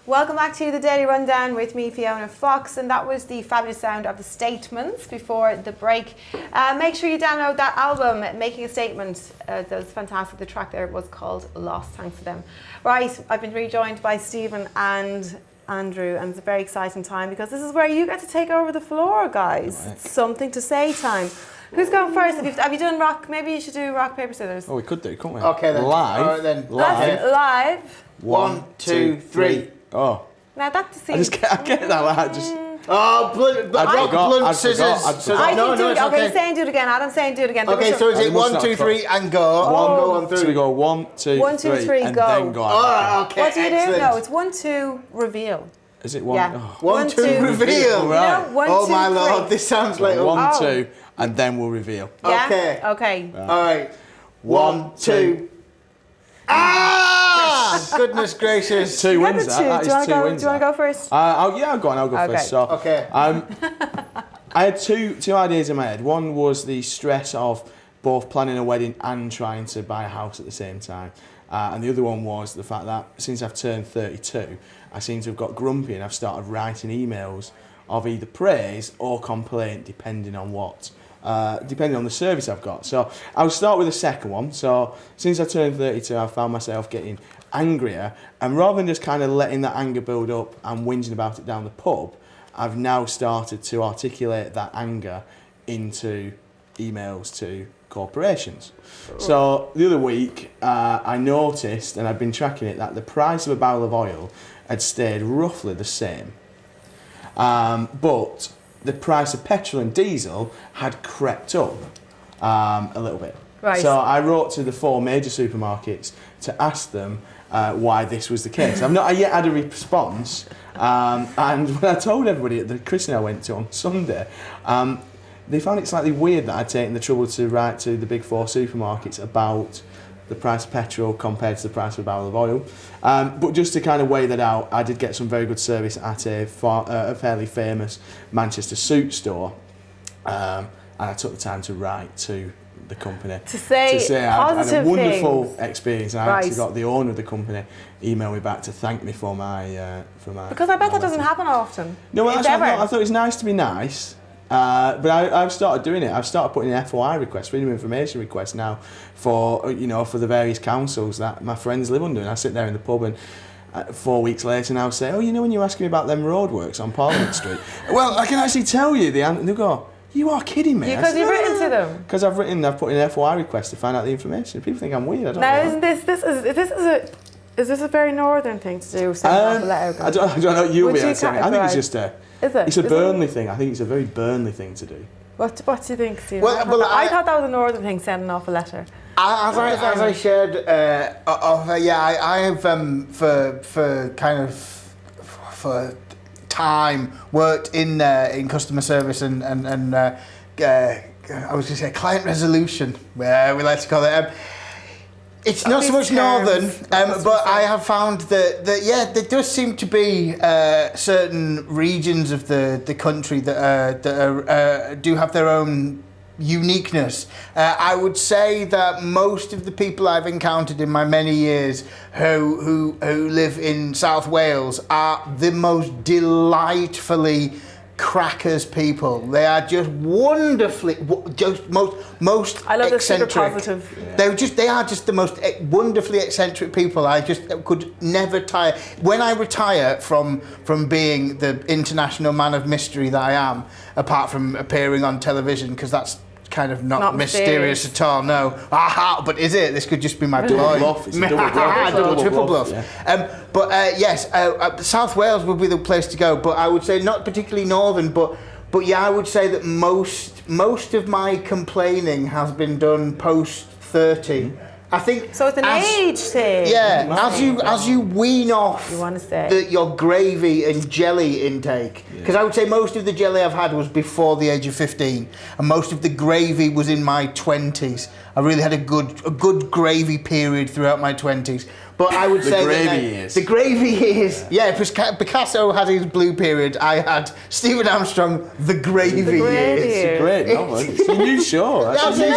Welcome back to the Daily Rundown with me, Fiona Fox, and that was the fabulous sound of the Statements before the break. Make sure you download that album, Making a Statement. That was fantastic. The track there was called Lost, thanks to them. Right, I've been rejoined by Stephen and Andrew, and it's a very exciting time because this is where you get to take over the floor, guys. Right. It's something to say time. Who's going first? Have you done rock? Maybe you should do rock, paper, scissors. Oh, we could do, couldn't we? Okay then. Live. All right then. Live. 1, 2, 3. Oh. Now that's the I get that. Like, blunt scissors. Okay, saying do it again. Adam saying do it again. Okay, so is it 1, 2, 3 and go? Oh. Go on through. So we go 1, 2, 1, 2, 3, and go. then go. All right, okay. What do you excellent. do? No, it's 1, 2, reveal. Is it 1? Yeah. Oh. 1, 2, reveal. Right. No, 1, Oh 2, my 3. lord, this sounds like 1, 2, and then we'll reveal. Yeah? Okay. Okay. All right. 1, 2. Ah! Goodness gracious. 2 wins. That is 2 wins. Do you want to go first? I'll go first. So, okay. I had two ideas in my head. One was the stress of both planning a wedding and trying to buy a house at the same time. And the other one was the fact that since I've turned 32, I seem to have got grumpy and I've started writing emails of either praise or complaint, depending on the service I've got. So I'll start with the second one. So since I turned 32, I've found myself getting angrier, and rather than just kind of letting that anger build up and whinging about it down the pub, I've now started to articulate that anger into emails to corporations. So the other week, I noticed, and I've been tracking it, that the price of a barrel of oil had stayed roughly the same. But the price of petrol and diesel had crept up a little bit. Right. So I wrote to the 4 major supermarkets to ask them why this was the case. I've not yet had a response, and when I told everybody at the christening I went to on Sunday, they found it slightly weird that I'd taken the trouble to write to the big 4 supermarkets about the price of petrol compared to the price of a barrel of oil. But just to kind of weigh that out, I did get some very good service at a fairly famous Manchester suit store, and I took the time to write to the company to say I had a wonderful things. Experience, and I actually got the owner of the company email me back to thank me for my because I bet that doesn't happen often. No, well, I thought it was nice to be nice. But I've started doing it. I've started putting in FOI requests, freedom of information requests now for the various councils that my friends live under. And I sit there in the pub and 4 weeks later now say, when you were asking me about them roadworks on Parliament Street, well, I can actually tell you and they'll go, you are kidding me. Because you've written to them. Because I've put in an FOI request to find out the information. People think I'm weird. I don't know. Isn't is this a very northern thing to do? Send off a letter? I don't know what you'll be saying. I think it's just it's a Burnley thing. I think it's a very Burnley thing to do. What do you think, Steve? Well, I thought that was a northern thing, sending off a letter. As I shared, I have for time worked in customer service and I was going to say client resolution, where we like to call it. It's not so much northern, but I have found that there does seem to be certain regions of the country that do have their own uniqueness. I would say that most of the people I've encountered in my many years who live in South Wales are the most delightfully crackers people. They are just wonderfully, just most I love eccentric. Super positive. Yeah. They are just the most wonderfully eccentric people. I just could never tire. When I retire from being the international man of mystery that I am, apart from appearing on television, because that's kind of not mysterious at all. No, but is it? This could just be my double bluff. It's a double bluff. double triple bluff. Yeah. Yes, South Wales would be the place to go. But I would say not particularly northern. But yeah, I would say that most of my complaining has been done post 30. I think so. It's an age thing. Yeah, as you wean off your gravy and jelly intake, because I would say most of the jelly I've had was before the age of 15, and most of the gravy was in my 20s. I really had a good gravy period throughout my 20s. But I would say gravy years. The gravy years. Yeah, Picasso had his blue period. I had Stephen Armstrong, the gravy years. It's a great novel. It's a new show. That's it,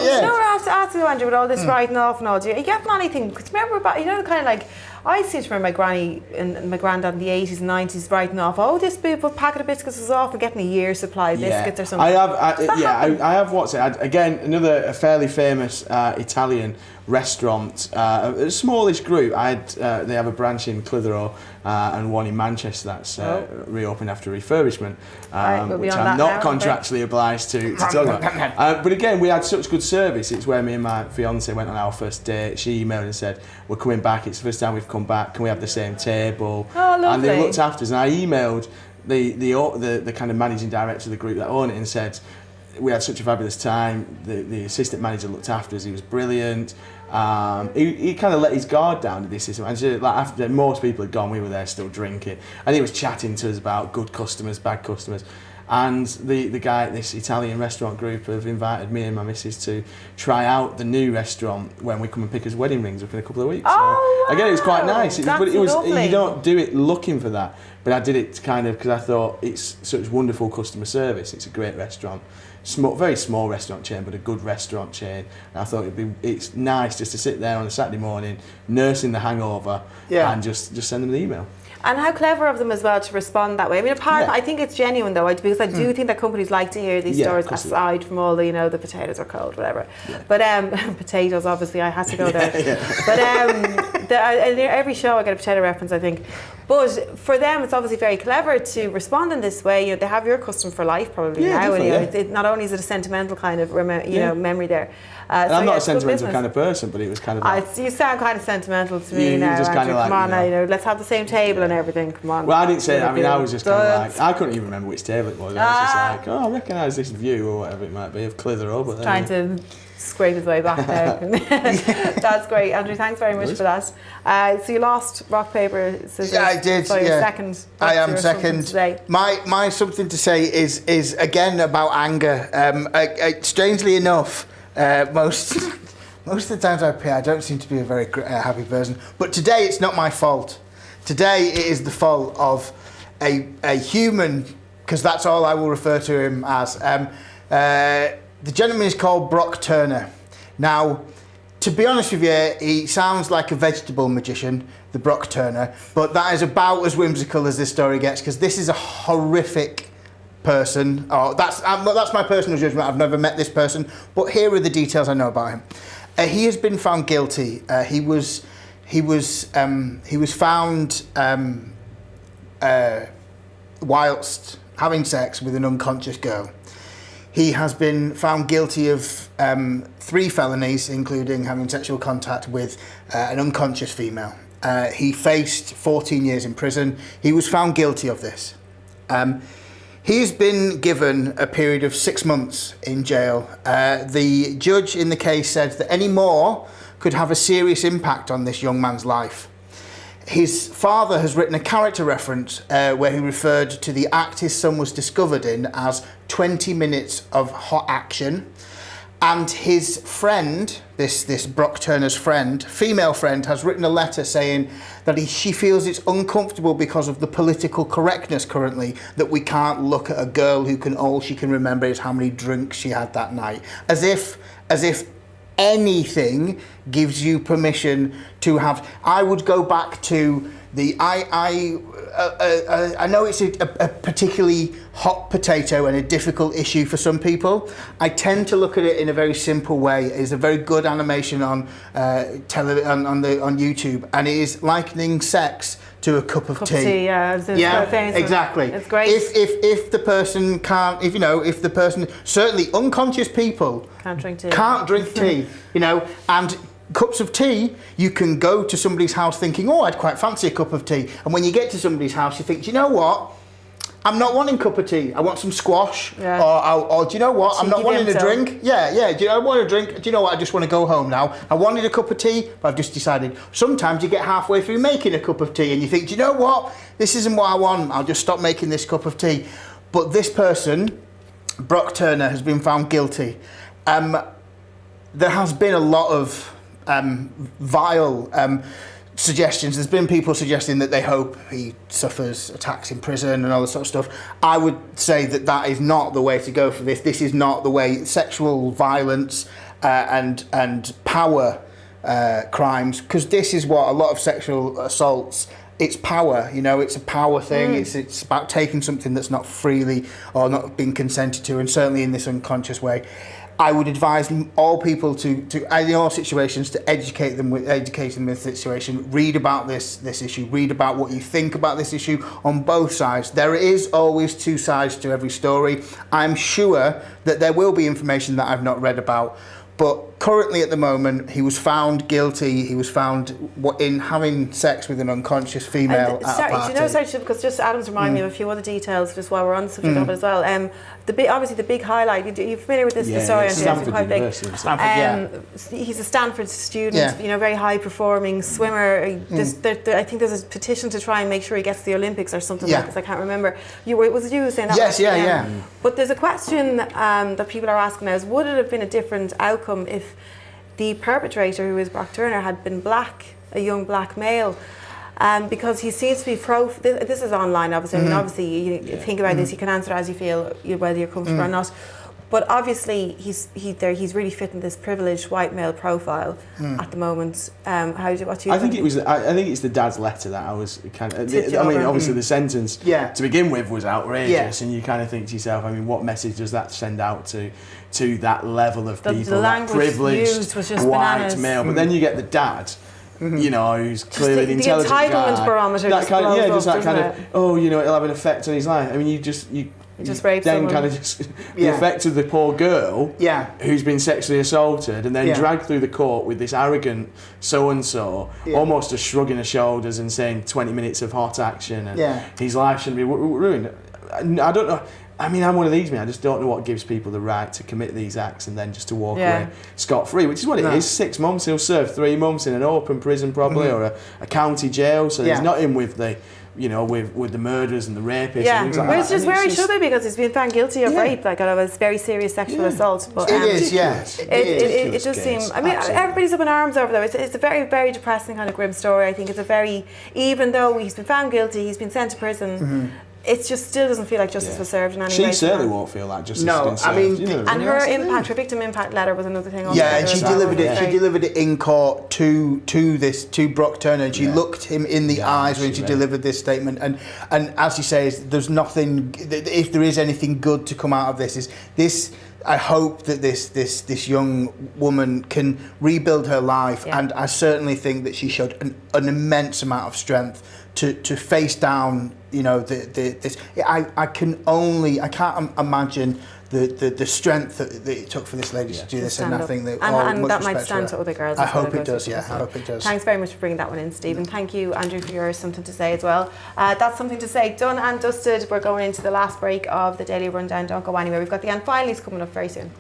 yeah. You know what I have to ask you, Andrew, with all this writing off and all, do you get anything? Because remember about, you know, kind of like, I seem to remember my granny and my granddad in the 80s and 90s writing off, this packet of biscuits is off and getting a year's supply of biscuits or something. I have watched it. Again, a fairly famous Italian restaurant, a smallish group. They have a branch in Clitheroe and one in Manchester that's reopened after refurbishment, which I'm not contractually obliged to talk about. But again, we had such good service. It's where me and my fiance went on our first date. She emailed and said, "We're coming back. It's the first time we've come back. Can we have the same table?" Oh, lovely. And they looked after us. And I emailed the kind of managing director of the group that owned it and said, we had such a fabulous time. The assistant manager looked after us. He was brilliant. He kind of let his guard down to this system. And so, like, after most people had gone, we were there still drinking. And he was chatting to us about good customers, bad customers. And the guy at this Italian restaurant group have invited me and my missus to try out the new restaurant when we come and pick us wedding rings up in a couple of weeks. Oh, so, again, it was quite nice. That's lovely. You don't do it looking for that. But I did it kind of because I thought it's such wonderful customer service. It's a great restaurant. Very small restaurant chain, but a good restaurant chain. And I thought it's nice just to sit there on a Saturday morning, nursing the hangover, and just send them the email. And how clever of them as well to respond that way. I mean, I think it's genuine though, because I do think that companies like to hear these stories aside from all the, the potatoes are cold, whatever. Yeah. But potatoes, obviously, I had to go there. But every show I get a potato reference, I think. But for them, it's obviously very clever to respond in this way. They have your customer for life probably now. And not only is it a sentimental kind of memory there. And I'm not a sentimental kind of person, but it was kind of like... you sound kind of sentimental to me now, just kind of like, come on, let's have the same table and everything, come on. Well, I didn't say that. I mean, I was just kind of like... I couldn't even remember which table it was. I was just like, I recognise this view or whatever it might be of Clitheroe. But trying to scrape his way back there. That's great. Andrew, thanks very much for that. So you lost rock, paper, scissors. Yeah, I did. So you're second. I am second. My something to say is again about anger. Strangely enough, most of the times I pay, I don't seem to be a very happy person. But today it's not my fault. Today it is the fault of a human, because that's all I will refer to him as. The gentleman is called Brock Turner. Now, to be honest with you, he sounds like a vegetable magician, the Brock Turner, but that is about as whimsical as this story gets, because this is a horrific person. That's my personal judgment. I've never met this person, but here are the details I know about him. He has been found guilty. He was found whilst having sex with an unconscious girl. He has been found guilty of 3 felonies, including having sexual contact with an unconscious female. He faced 14 years in prison. He was found guilty of this. He's been given a period of 6 months in jail. The judge in the case said that any more could have a serious impact on this young man's life. His father has written a character reference where he referred to the act his son was discovered in as 20 minutes of hot action. And his friend, this Brock Turner's friend, female friend, has written a letter saying that she feels it's uncomfortable because of the political correctness currently, that we can't look at a girl who all she can remember is how many drinks she had that night. As if anything gives you permission to have... I would go back to the... I know it's a particularly hot potato and a difficult issue for some people. I tend to look at it in a very simple way. It's a very good animation on on YouTube, and it is likening sex to a cup of tea. Exactly. It's great. If the person can't, if the person, certainly unconscious people can't drink tea, and cups of tea, you can go to somebody's house thinking, I'd quite fancy a cup of tea. And when you get to somebody's house, you think, do you know what? I'm not wanting a cup of tea. I want some squash. Yeah. Or do you know what? I'm not wanting a drink. Yeah. Do you know, I want a drink. Do you know what? I just want to go home now. I wanted a cup of tea, but I've just decided. Sometimes you get halfway through making a cup of tea and you think, do you know what? This isn't what I want. I'll just stop making this cup of tea. But this person, Brock Turner, has been found guilty. There has been a lot of vile suggestions. There's been people suggesting that they hope he suffers attacks in prison and all this sort of stuff. I would say that that is not the way to go for this. This is not the way. Sexual violence and power crimes, because this is what a lot of sexual assaults. It's power, you know. It's a power thing. It's about taking something that's not freely or not being consented to, and certainly in this unconscious way. I would advise all people to in all situations to educate them with the situation. Read about this issue. Read about what you think about this issue on both sides. There is always two sides to every story. I'm sure that there will be information that I've not read about. But currently, at the moment, he was found guilty. He was found in having sex with an unconscious female at a party. Do you know, because just Adam's reminded me of a few other details, just while we're on the subject of it as well. Obviously the big highlight. You're familiar with this story? Stanford University. He's a Stanford student. Yeah. You know, very high performing swimmer. I think there's a petition to try and make sure he gets to the Olympics or something like this. I can't remember. Was it you who was saying that? Yes, yeah. But there's a question that people are asking now: is would it have been a different outcome if the perpetrator, who is Brock Turner, had been black, a young black male? Because he seems to be this is online, obviously. I mean, obviously, you think about this, you can answer as you feel, whether you're comfortable or not. But obviously, he's really fitting this privileged white male profile at the moment. I think it's the dad's letter that I was kind of. Obviously, the sentence to begin with was outrageous, and you kind of think to yourself, I mean, what message does that send out to that level of people, the that privileged was just white bananas. male? But then you get the dad. You know, who's clearly the intelligent guy. The entitlement barometer that kind of, blows just up, that kind of, it'll have an effect on his life. I mean, you rape then someone. kind of just the effect of the poor girl who's been sexually assaulted and then dragged through the court with this arrogant so-and-so, almost just shrugging her shoulders and saying 20 minutes of hot action and his life shouldn't be ruined. I don't know. I mean, I'm one of these men. I just don't know what gives people the right to commit these acts and then just to walk away scot-free, which is what it is. 6 months, he'll serve 3 months in an open prison probably, or a county jail. So he's not in with the, with the murders and the rapists and things like that. Which is where he should be, because he's been found guilty of rape, like of a very serious sexual assault. But it is, yes. It does seem. I mean, everybody's up in arms over though. It's a very, very depressing kind of grim story. I think it's a very, even though he's been found guilty, he's been sent to prison. It just still doesn't feel like justice was served in any way. She certainly won't feel like justice has been served. I mean, her victim impact letter was another thing. And she delivered it. She delivered it in court to Brock Turner, and she looked him in the eyes when she delivered this statement. And as you say, there's nothing. If there is anything good to come out of this, is this. I hope that this young woman can rebuild her life, and I certainly think that she showed an immense amount of strength to face down, this. I can't imagine the strength that it took for this lady to do this, and I think that and that might stand to other girls. I hope it does. I hope it does. Thanks very much for bringing that one in, Stephen. Thank you, Andrew, for your something to say as well. That's something to say done and dusted. We're going into the last break of the Daily Rundown. Don't go anywhere. We've got the Finalies coming up very soon.